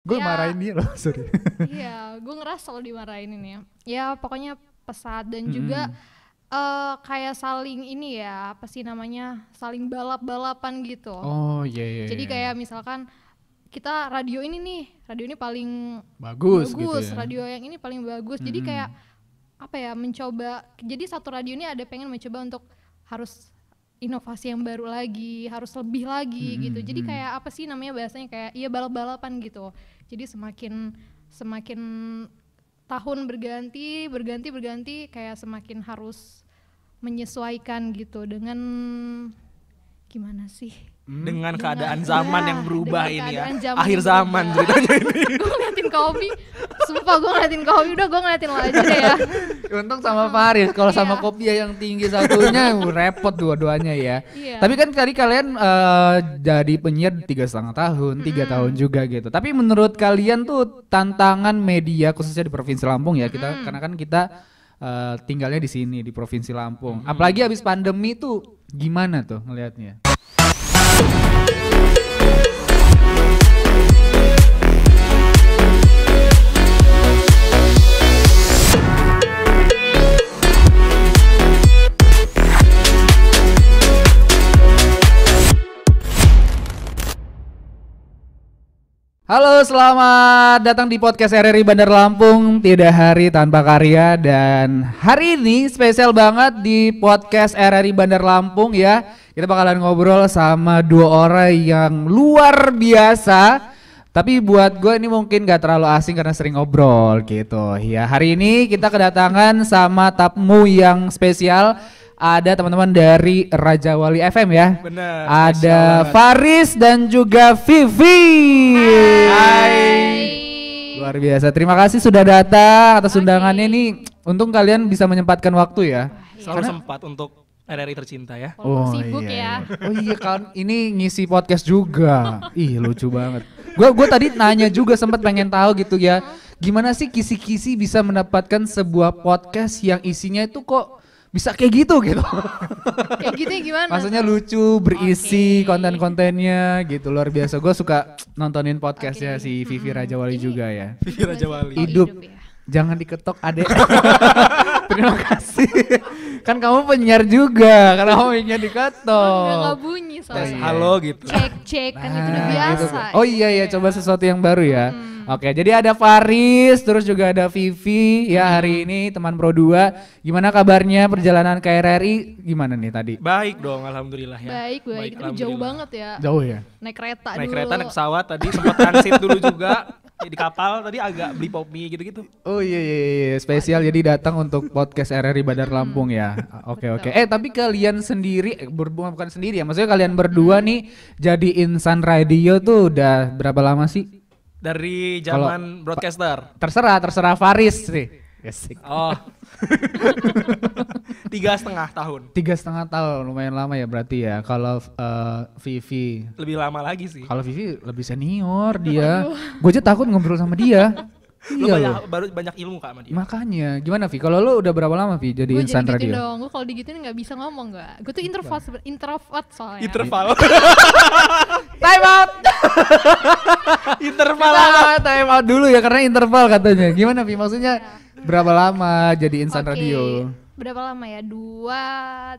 Gue Ya, marahin dia loh, sorry. iya, gue ngerasa lo dimarahin ini ya. Ya pokoknya pesat dan juga Mm-mm. kayak saling ini ya, apa sih namanya, saling balap-balapan gitu. Oh iya iya Jadi iya. kayak misalkan kita radio ini nih, radio ini paling Bagus gitu bagus, ya. radio yang ini paling bagus. Jadi Mm-mm. kayak apa ya, mencoba. Jadi satu radio ini ada pengen mencoba untuk harus inovasi yang baru lagi, harus lebih lagi Mm-mm, gitu. Jadi mm. kayak apa sih namanya bahasanya, kayak iya balap-balapan gitu. Jadi semakin semakin tahun berganti kayak semakin harus menyesuaikan gitu dengan gimana sih? Dengan keadaan zaman yang berubah dengan ini ya. keadaan zaman Akhir yang zaman berubah. ceritanya ini. Gue ngeliatin Kobi, sumpah gue ngeliatin Kobi, udah gue ngeliatin lo aja deh ya. Untung sama Faris, kalau sama Iya. Kopi yang tinggi satunya repot dua-duanya ya. Iya. Tapi kan tadi kalian jadi penyiar 3,5 tahun, 3 tahun juga gitu. Tapi menurut kalian tuh tantangan media khususnya di Provinsi Lampung ya, kita karena kan kita tinggalnya di sini di Provinsi Lampung. Apalagi habis pandemi tuh gimana tuh ngelihatnya? Halo, selamat datang di podcast RRI Bandar Lampung, tidak hari tanpa karya. Dan hari ini spesial banget di podcast RRI Bandar Lampung ya. Kita bakalan ngobrol sama dua orang yang luar biasa. Tapi buat gue ini mungkin gak terlalu asing karena sering ngobrol gitu. Ya, hari ini kita kedatangan sama tamu yang spesial. Ada teman-teman dari Raja Wali FM ya. Bener. Ada Faris dan juga Vivi. Hai. Luar biasa. Terima kasih sudah datang atas undangannya nih. Untung kalian bisa menyempatkan waktu ya. Selalu sempat untuk RRI tercinta ya. Walaupun sibuk ya. iya. Oh iya kan, ini ngisi podcast juga. Ih, lucu banget. Gue tadi nanya juga, sempat pengen tahu gitu ya. Gimana sih kisi-kisi bisa mendapatkan sebuah podcast yang isinya itu kok bisa kayak gitu gitu. Kayak gitu ya gimana? Maksudnya lucu, berisi Oke. konten-kontennya gitu, luar biasa. Gue suka nontonin podcastnya Oke. si Vivi Rajawali Ini- juga ya. Vivi Raja Wali. Oh, Hidup. ya. Jangan diketok adek. Terima kasih. Kan kamu penyiar juga, karena kamu ingin Udah diketok. gak bunyi Tes soalnya. halo gitu. Cek kan itu udah Nah, biasa. gitu. Oh iya ya, coba sesuatu yang baru ya. Oke, jadi ada Faris, terus juga ada Vivi ya hari ini teman Pro 2. Gimana kabarnya perjalanan ke RRI? Gimana nih tadi? Baik dong, alhamdulillah ya. Baik, itu jauh alhamdulillah. banget ya. Jauh ya? Naik kereta Naik dulu. kereta, naik pesawat tadi sempat transit dulu juga. Di kapal tadi agak beli pop mie gitu-gitu. Oh iya, spesial jadi datang untuk podcast RRI Bandar Lampung ya. Oke. Tapi kalian sendiri bukan sendiri ya, maksudnya kalian berdua nih jadi insan radio tuh udah berapa lama sih? Dari zaman broadcaster. Terserah Faris sih. Asik. Oh. 3,5 tahun. 3,5 tahun, lumayan lama ya berarti ya. Kalau Vivi, Lebih lama lagi sih. kalau Vivi lebih senior dia. Gue aja takut ngobrol sama dia. Lu Iya loh. baru banyak ilmu Kak sama dia. Makanya, gimana Vi? Kalau lu udah berapa lama Vi jadi Gue insan jadi gituin radio? dong, gue kalau digituin gak bisa ngomong gak. Gue tuh introvert soalnya. Interval. Time out. Interval apa? Time out dulu ya karena interval katanya. Gimana Vi? Maksudnya berapa lama jadi insan Oke, radio? berapa lama ya? 3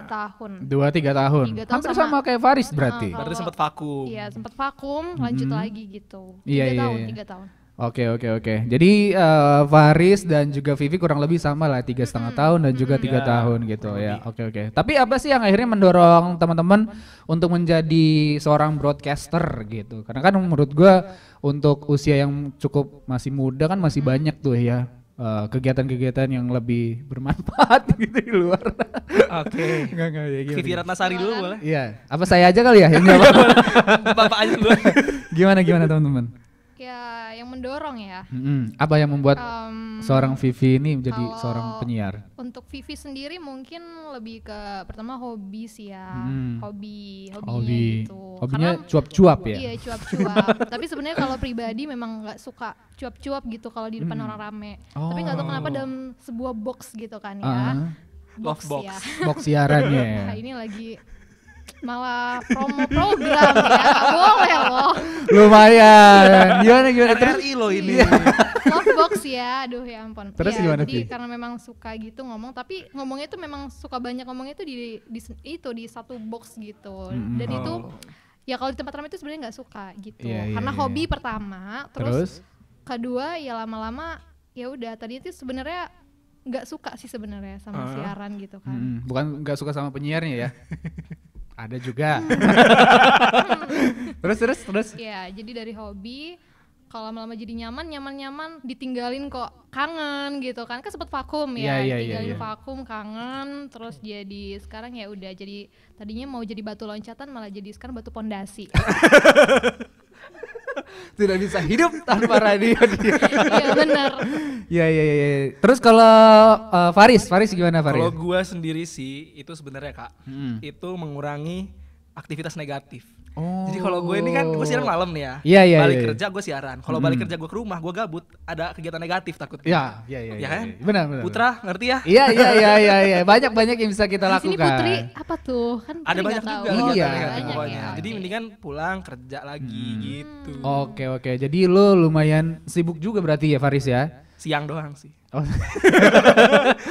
tahun. 2-3 tahun. 3 tahun Hampir sama kayak Faris berarti. Kalau- Berarti sempat vakum. Iya, sempat vakum, lanjut lagi gitu. Iya, 3 iya, tahun, iya. 3 tahun. Oke. Jadi Faris dan juga Vivi kurang lebih sama lah 3,5 tahun dan juga 3 Ya, tahun gitu kurang ya. Oke. Tapi apa sih yang akhirnya mendorong teman-teman untuk menjadi seorang broadcaster gitu? Karena kan menurut gua untuk usia yang cukup masih muda kan masih banyak tuh ya kegiatan-kegiatan yang lebih bermanfaat gitu di luar. Oke. Enggak ya gimana? Vivi Ratnasari dulu boleh? Iya, apa saya aja kali ya? Enggak apa. Bapak aja dulu. Gimana teman-teman? Ya, yang mendorong ya. Apa yang membuat Em, seorang Vivi ini menjadi kalau seorang penyiar? Untuk Vivi sendiri mungkin lebih ke pertama hobi sih ya. Hobinya gitu. Hobinya Karena- cuap-cuap ya? Iya, cuap-cuap. Tapi sebenarnya kalau pribadi memang nggak suka cuap-cuap gitu kalau di depan orang rame. Tapi nggak tahu kenapa dalam sebuah box gitu kan ya. Ah. Love box. Ya. Box siarannya ya. Nah, ini lagi malah promo program ya, boleh loh. Lumayan. Gimana terus? RRI loh ini. Lovebox ya, aduh ya ampun. Terus ya, gimana, jadi Vi? karena memang suka gitu ngomong, tapi ngomongnya itu memang suka banyak ngomongnya itu di satu box gitu. Dan itu ya kalau di tempat ramai itu sebenarnya nggak suka gitu. Iya, Karena iya. hobi pertama, terus kedua ya lama-lama ya udah tadi itu sebenarnya nggak suka sih sebenarnya sama siaran gitu kan. Bukan nggak suka sama penyiarnya ya? Ada juga. Terus. Ya, jadi dari hobi kalau lama-lama jadi nyaman ditinggalin kok kangen gitu kan sempet vakum ya, Iya, ditinggalin iya. vakum kangen terus jadi sekarang ya udah jadi tadinya mau jadi batu loncatan malah jadi sekarang batu pondasi. Tidak bisa hidup tanpa radio dia. Iya benar. Iya. Terus kalau Faris gimana Faris? Kalau gua sendiri sih itu sebenarnya Kak, itu mengurangi aktivitas negatif. Oh. Jadi kalau gue ini kan gue siaran malam nih ya. Iya, balik iya. kerja gue siaran. Kalau balik kerja gue ke rumah gue gabut, ada kegiatan negatif takutnya. Iya. Ya kan? Benar. Putra ngerti ya? Iya. Banyak yang bisa kita Di sini lakukan. Putri apa tuh? Kan Ada Putri banyak nggak tahu. juga Iya. kegiatan negatif Banyak pokoknya. ya, Jadi oke. mendingan pulang kerja lagi gitu. Oke. Jadi lo lumayan sibuk juga berarti ya Faris ya? Siang doang sih. Oh.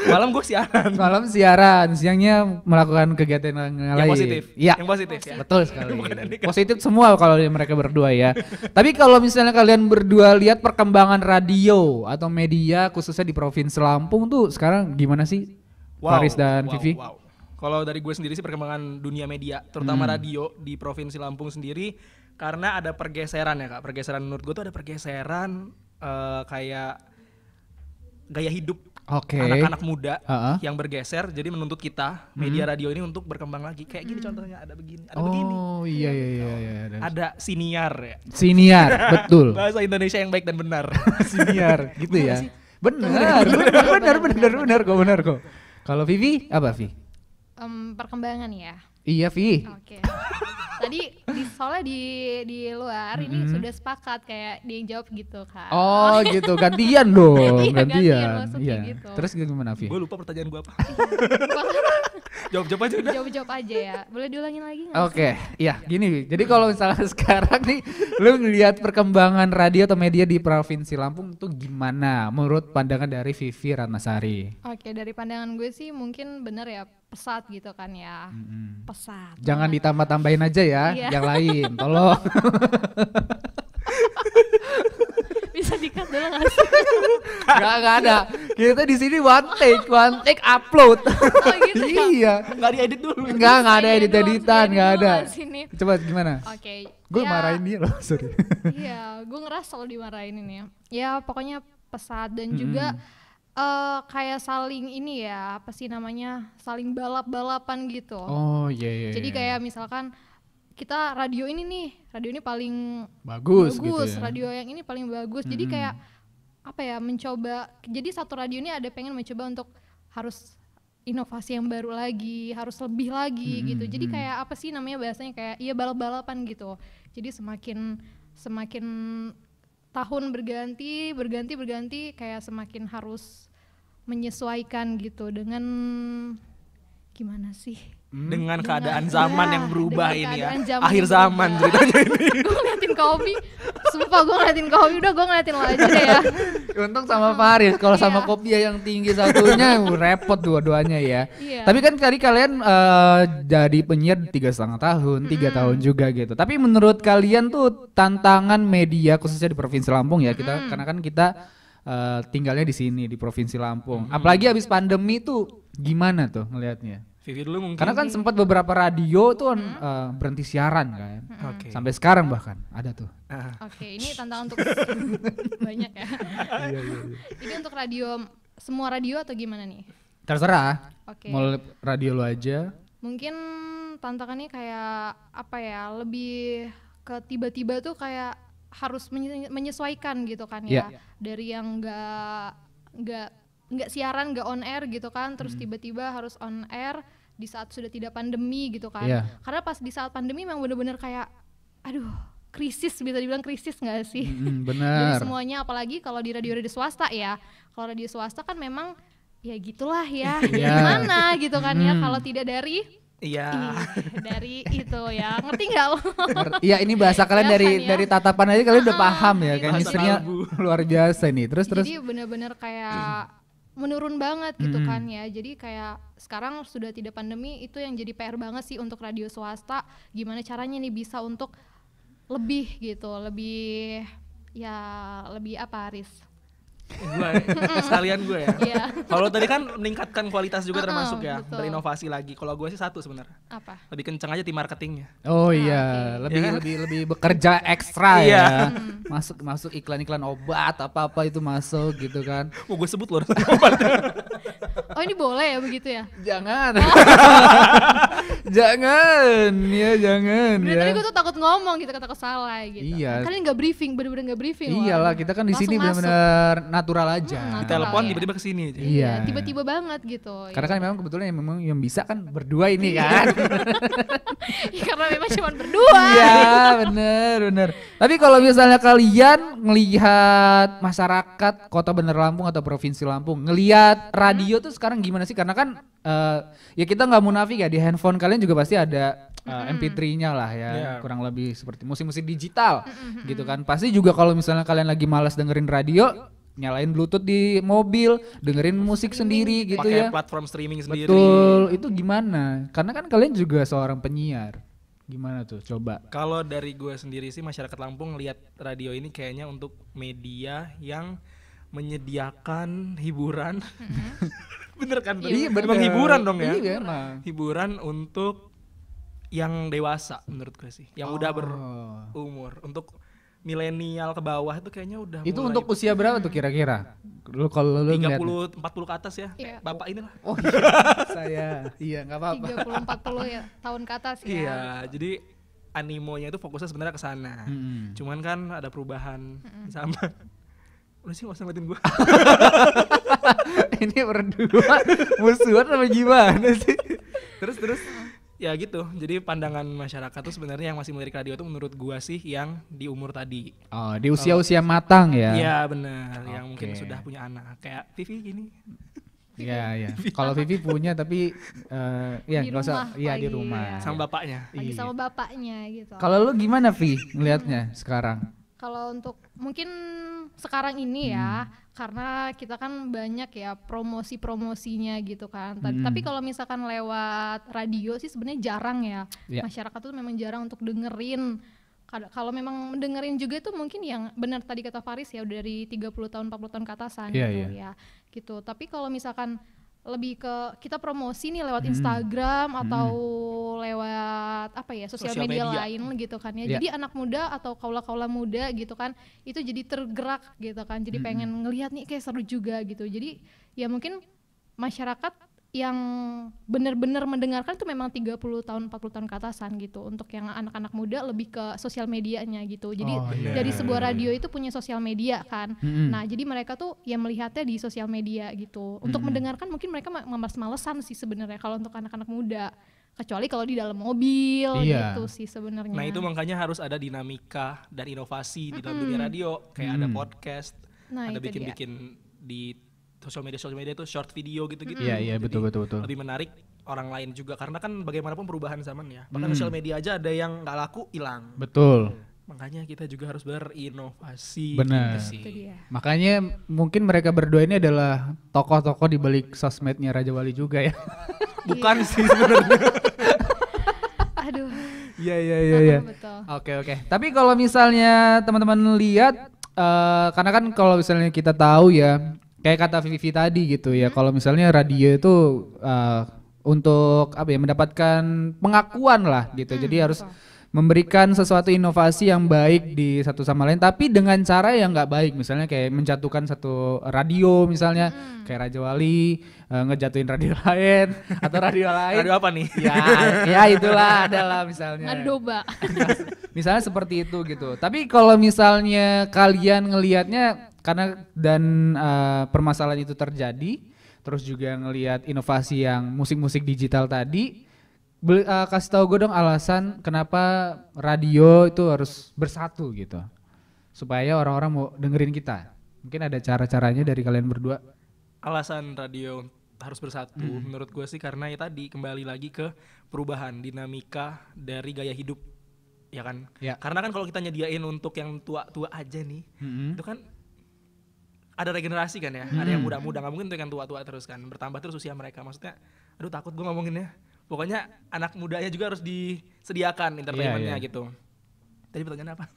Malam gue siaran. Malam siaran, siangnya melakukan kegiatan yang lain. Yang positif. Iya. Yang positif ya. Betul sekali. Bukan yang negatif. Positif semua kalau mereka berdua ya. Tapi kalau misalnya kalian berdua lihat perkembangan radio atau media khususnya di Provinsi Lampung tuh sekarang gimana sih? Faris dan Vivi? Wow. Kalau dari gue sendiri sih perkembangan dunia media, terutama radio di Provinsi Lampung sendiri, karena ada pergeseran ya Kak. Pergeseran menurut gue tuh ada pergeseran kayak gaya hidup Oke. anak-anak muda Uh-uh. yang bergeser, jadi menuntut kita media radio ini untuk berkembang lagi. Kayak gini contohnya, ada begini. Oh iya. Ada siniar ya. Siniar, betul. Bahasa Indonesia yang baik dan benar. Siniar gitu ya. Benar kok. Kalau Vivi apa Vi? Perkembangan ya. Iya Vi. Oke. Tadi soalnya di luar ini sudah sepakat kayak dia yang jawab gitu kan. Oh gitu, gantian dong, Iya, gantian gantian. maksudnya Iya. gitu. Terus gimana Vi? Gue lupa pertanyaan gue apa. Jawab aja udah. Jawab aja ya. Boleh diulangin lagi nggak? Oke, iya gini Vi. Jadi kalau misalnya sekarang nih, lu ngelihat perkembangan radio atau media di Provinsi Lampung tuh gimana? Menurut pandangan dari Vivi Ratnasari. Oke, dari pandangan gue sih mungkin bener ya pesat gitu kan ya. Pesat. Jangan banget. ditambah-tambahin aja ya, Iya. yang lain. Tolong. Bisa di-cut dulu nggak sih? Gak ada. Kita di sini one take upload. Oh gitu ya? Iya. Nggak diedit dulu. Nggak ada Iya, edit-editan, dulu, nggak dulu ada. nggak sini? Coba gimana? Oke. Gue ya, marahin dia loh, sorry. Iya, gue ngerasa lo dimarahin ini ya. Ya pokoknya pesat dan juga kayak saling ini ya, apa sih namanya? Saling balap-balapan gitu. Oh iya. Jadi kayak misalkan kita radio ini paling bagus gitu ya. radio yang ini paling bagus. Jadi kayak apa ya, mencoba. Jadi satu radio ini ada pengen mencoba untuk harus inovasi yang baru lagi, harus lebih lagi gitu. Jadi kayak apa sih namanya bahasanya kayak iya balap-balapan gitu. Jadi semakin tahun berganti kayak semakin harus menyesuaikan gitu dengan gimana sih? Dengan keadaan zaman yang berubah dengan ini ya. keadaan zaman Akhir yang zaman berubah. ceritanya ini. Gue ngeliatin Kobi, sumpah gue ngeliatin Kobi, udah gue ngeliatin lo aja deh ya. Untung sama Faris, kalau sama Iya. Kopi yang tinggi satunya repot dua-duanya ya. Iya. Tapi kan tadi kalian jadi penyiar 3,5 tahun, 3 tahun juga gitu. Tapi menurut kalian tuh tantangan media khususnya di Provinsi Lampung ya, kita karena kan kita tinggalnya di sini di Provinsi Lampung. Apalagi habis pandemi tuh gimana tuh ngelihatnya? Vivi dulu mungkin. Karena kan sempat beberapa radio tuh berhenti siaran kan. Oke. Sampai sekarang bahkan ada tuh. Oke, ini tantangan untuk banyak ya. Ini untuk radio, semua radio atau gimana nih? Terserah. Oke. Mau radio lu aja. Mungkin tantangannya kayak apa ya, lebih ke tiba-tiba tuh kayak harus menyesuaikan gitu kan ya. Iya. Dari yang nggak siaran, nggak on air gitu kan, terus tiba-tiba harus on air di saat sudah tidak pandemi gitu kan. Iya. Karena pas di saat pandemi memang bener-bener kayak aduh, krisis, bisa dibilang krisis nggak sih? Jadi Bener. semuanya, apalagi kalau di radio-radio swasta ya. Kalau radio swasta kan memang ya gitulah ya. Iya. Gimana gitu kan ya, kalau tidak dari Iya. Dari itu ya, ngerti nggak lo? Iya, ini bahasa kalian Ya dari kan ya? dari tatapan aja kalian udah paham ya, gitu. kan Bahasa istrinya kalbu. luar biasa nih. Terus Jadi benar-benar kayak menurun banget gitu kan ya. Jadi kayak sekarang sudah tidak pandemi, itu yang jadi PR banget sih untuk radio swasta. Gimana caranya nih bisa untuk lebih gitu, lebih apa, Riz? Gue sekalian gue ya. Iya. Kalau tadi kan meningkatkan kualitas juga termasuk ya, betul. berinovasi lagi. Kalau gue sih satu sebenarnya, Apa? lebih kenceng aja tim marketingnya. oh iya, oke. lebih Ya kan? lebih bekerja ekstra Iya. ya. Masuk iklan-iklan obat apa-apa itu masuk gitu kan. Mau gue sebut loh. Oh ini boleh ya begitu ya? Jangan. Jangan, ya jangan Bener, ya. tadi gue tuh takut ngomong gitu, takut salah gitu. Iya. Kalian nggak briefing, bener-bener nggak briefing. Iyalah, kita kan di Langsung sini masuk. benar-benar natural aja. natural Telepon ya. tiba-tiba kesini aja. Iya. Tiba-tiba banget gitu. Karena kan memang kebetulan yang bisa kan berdua ini kan. Karena memang cuma berdua. Iya, bener. Tapi kalau misalnya kalian ngelihat masyarakat Kota Bandar Lampung atau Provinsi Lampung, ngelihat radio tuh sekarang gimana sih? Karena kan ya kita nggak munafik ya, di handphone kalian juga pasti ada MP3-nya lah ya, Iya. kurang lebih seperti musik-musik digital gitu kan. Pasti juga kalau misalnya kalian lagi malas dengerin radio, nyalain Bluetooth di mobil, dengerin musik sendiri gitu Pakai ya. platform streaming sendiri. Betul, itu gimana? Karena kan kalian juga seorang penyiar. Gimana tuh? Coba. Kalau dari gue sendiri sih, masyarakat Lampung lihat radio ini kayaknya untuk media yang menyediakan hiburan. Bener kan? Iya, Memang hiburan dong ya. Iya, emang. Hiburan untuk yang dewasa menurut gue sih, yang udah Oh. berumur. Untuk milenial ke bawah itu kayaknya udah Itu mulai untuk usia berapa tuh kira-kira? Lu kalau lu ngeliat. 30-40 ke atas ya. Iya. Bapak inilah. Oh iya, saya. Iya, enggak apa-apa. 30-40 ya, tahun ke atas ya. Iya, jadi animonya itu fokusnya sebenarnya ke sana. Cuman kan ada perubahan sama. Udah sih nggak usah ngeliatin gue. Ini berdua musuhan apa gimana sih? terus ya gitu. Jadi pandangan masyarakat tuh sebenarnya yang masih melirik radio tuh menurut gua sih yang di umur tadi. Oh, di usia-usia matang ya. Iya benar, yang mungkin Oke. sudah punya anak kayak Vivi gini. Iya, iya. Kalau Vivi punya tapi ya Di enggak usah, rumah iya di lagi, rumah. ya. Sama bapaknya. Lagi Iya. sama bapaknya gitu. Kalau lu gimana Vi ngelihatnya sekarang? Kalau untuk mungkin sekarang ini ya, karena kita kan banyak ya promosi-promosinya gitu kan. Tapi kalau misalkan lewat radio sih sebenarnya jarang ya. Ya. Masyarakat tuh memang jarang untuk dengerin. Kalau memang dengerin juga tuh mungkin yang benar tadi kata Faris ya, udah dari 30 tahun 40 tahun ke atasan Iya, gitu iya. ya. Gitu. Tapi kalau misalkan lebih ke kita promosi nih lewat Instagram atau lewat apa ya sosial Sosial media media. lain gitu kan ya. Iya. Jadi anak muda atau kaula-kaula muda gitu kan itu jadi tergerak gitu kan. Jadi pengen ngelihat nih kayak seru juga gitu. Jadi ya mungkin masyarakat yang benar-benar mendengarkan tuh memang 30 tahun 40 tahun ke atasan gitu. Untuk yang anak-anak muda lebih ke sosial medianya gitu. Jadi Oh, iya. dari sebuah radio itu punya sosial media kan. Nah, jadi mereka tuh ya melihatnya di sosial media gitu. Untuk mendengarkan mungkin mereka males-malesan sih sebenarnya kalau untuk anak-anak muda. Kecuali kalau di dalam mobil Iya. gitu sih sebenarnya. Nah itu makanya harus ada dinamika dan inovasi di dalam dunia radio. Kayak ada podcast, Nah, ada itu dia. bikin di sosial media itu short video gitu-gitu. Iya, iya, Jadi betul. lebih menarik orang lain juga karena kan bagaimanapun perubahan zaman ya. Bahkan sosial media aja ada yang nggak laku hilang. Betul. Makanya kita juga harus berinovasi. Benar. gitu sih. Itu dia. Makanya mungkin mereka berdua ini adalah tokoh-tokoh di balik sosmednya Raja Wali juga ya. Bukan sih sebenarnya. Aduh. Iya, iya. Betul. Oke. Tapi kalau misalnya teman-teman lihat, karena kan kalau misalnya kita tahu ya, kayak kata Vivi tadi gitu ya, kalau misalnya radio itu untuk apa ya, mendapatkan pengakuan lah gitu. Jadi harus memberikan sesuatu inovasi yang baik di satu sama lain, tapi dengan cara yang nggak baik. Misalnya kayak menjatuhkan satu radio misalnya, kayak Raja Wali ngejatuhin radio lain atau radio lain. Radio apa nih? Ya itulah adalah misalnya. Ngadu domba. Misalnya seperti itu gitu. Tapi kalau misalnya kalian ngelihatnya karena dan permasalahan itu terjadi, terus juga ngelihat inovasi yang musik-musik digital tadi, kasih tahu gue dong alasan kenapa radio itu harus bersatu gitu, supaya orang-orang mau dengerin kita. Mungkin ada cara-caranya dari kalian berdua. Alasan radio harus bersatu menurut gue sih, karena ya tadi kembali lagi ke perubahan dinamika dari gaya hidup, ya kan? Ya. Karena kan kalau kita nyediain untuk yang tua-tua aja nih, itu kan ada regenerasi kan ya, ada yang muda-muda, nggak mungkin untuk yang tua-tua terus kan, bertambah terus usia mereka. Maksudnya, aduh takut gue ngomonginnya. Pokoknya anak mudanya juga harus disediakan entertainmentnya gitu. Tadi pertanyaan apa?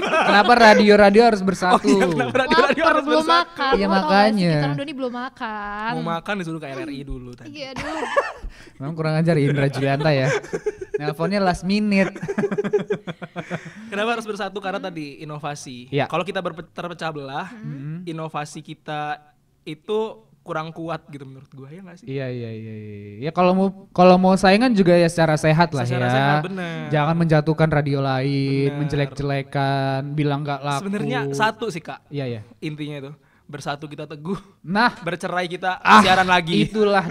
Kenapa radio harus bersatu? Kenapa radio Lapar, harus belum bersatu? makan. Iya, Lo tau gak sih, makanya. kita orang Doni belum makan. Mau makan disuruh ke RRI dulu tadi. Iya, aduh. Memang kurang ajar Indra Julianta ya. Nelponnya last minute. Kenapa harus bersatu? Karena tadi inovasi. Iya. Kalau kita terpecah belah, inovasi kita itu kurang kuat gitu menurut gue, ya nggak sih? Iya. Ya kalau mau saingan juga ya secara sehat lah Secara ya. sehat, bener. Jangan menjatuhkan radio lain, Bener. menjelek-jelekan, bilang nggak laku. Sebenarnya satu sih kak, Iya. intinya itu bersatu kita teguh, Nah, bercerai kita siaran lagi. itulah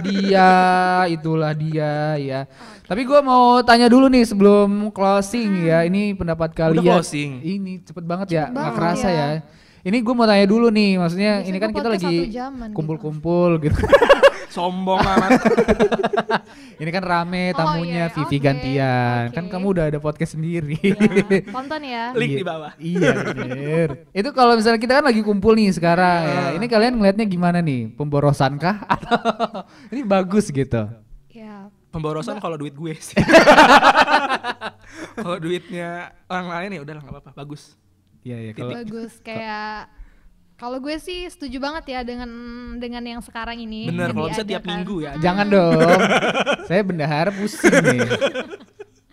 dia ya. Tapi gue mau tanya dulu nih sebelum closing ya. Ini pendapat kalian. closing? Ini cepet banget ya, nggak banget kerasa ya. ya. Ini gue mau tanya dulu nih, maksudnya Biasanya ini kan gua kita podcast lagi 1 jaman gitu. kumpul-kumpul gitu. Sombong amat. Ini kan rame Oh, tamunya iya, Vivi oke, gantian. oke. Kan kamu udah ada podcast sendiri. Ya, tonton ya. Link di bawah. Iya bener. Itu kalau misalnya kita kan lagi kumpul nih sekarang ya. Ini kalian ngelihatnya gimana nih? Pemborosan kah? Atau ini bagus gitu? Ya, Pemborosan kalau duit gue sih. Kalau duitnya orang lain ya udahlah nggak apa-apa, bagus. Iya kalau bagus kayak kalau gue sih setuju banget ya dengan yang sekarang ini. Bener, yang kalau bisa tiap diadakan. minggu ya. jangan dong. Saya bendahara pusing nih.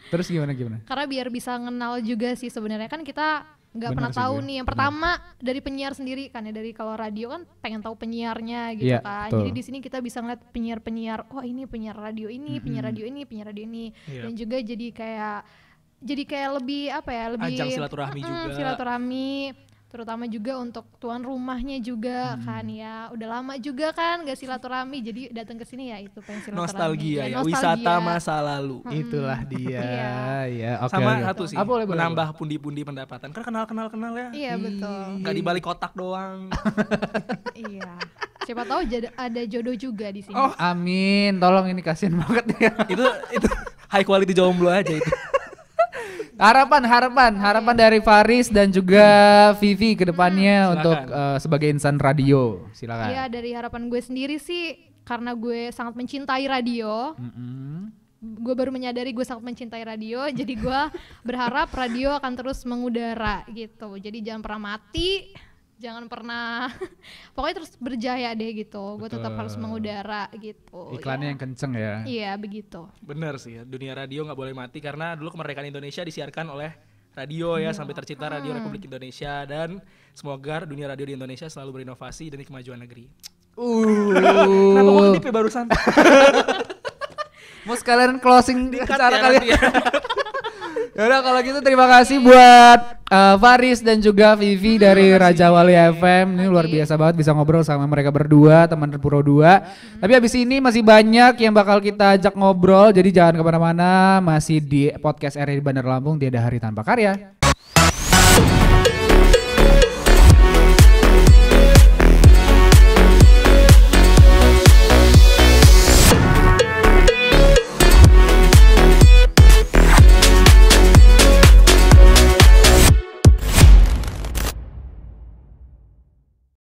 Terus gimana? Karena biar bisa ngenal juga sih sebenarnya kan kita nggak Benar pernah sih, tahu Gue. nih. Yang pertama dari penyiar sendiri kan ya, dari kalau radio kan pengen tahu penyiarnya gitu Iya, kan. betul. Jadi di sini kita bisa ngeliat penyiar-penyiar, oh ini penyiar radio ini, penyiar radio ini, penyiar radio ini. Iya. Dan juga jadi kayak lebih apa ya, lebih Ajang silaturahmi juga. Silaturahmi, terutama juga untuk tuan rumahnya juga kan ya. Udah lama juga kan gak silaturahmi, jadi datang ke sini ya itu pengen silaturahmi. Nostalgia ya, nostalgia. wisata masa lalu. Itulah dia. Ya, oke. Sama oke. satu sih, Ah, boleh. menambah pundi-pundi pendapatan. Kan kenal ya. Iya betul. Nggak di balik kotak doang. Iya. Siapa tahu ada jodoh juga di sini. Oh, Amin. Tolong ini kasihan banget ya. itu high quality jomblo aja itu. Harapan dari Faris dan juga Vivi ke depannya Silakan. untuk sebagai insan radio. Silakan. Iya, dari harapan gue sendiri sih karena gue sangat mencintai radio. Gue baru menyadari gue sangat mencintai radio, jadi gue berharap radio akan terus mengudara gitu. Jadi jangan pernah mati, jangan pernah pokoknya terus berjaya deh gitu. Gue tetap harus mengudara gitu. Iklannya ya. yang kenceng ya. Iya begitu. Bener sih ya, dunia radio nggak boleh mati karena dulu kemerdekaan Indonesia disiarkan oleh radio ya, sampai tercipta Radio Republik Indonesia, dan semoga dunia radio di Indonesia selalu berinovasi demi kemajuan negeri. Kenapa gue kedip ya barusan? Mau sekalian closing Di-cut acara ya kalian. nanti ya. Yaudah kalau gitu terima kasih buat Faris dan juga Vivi dari Raja Wali FM. Ini luar biasa banget bisa ngobrol sama mereka berdua, teman Puro 2. Tapi habis ini masih banyak yang bakal kita ajak ngobrol, jadi jangan kemana-mana. Masih di podcast RRI Bandar Lampung, Tiada Hari Tanpa Karya.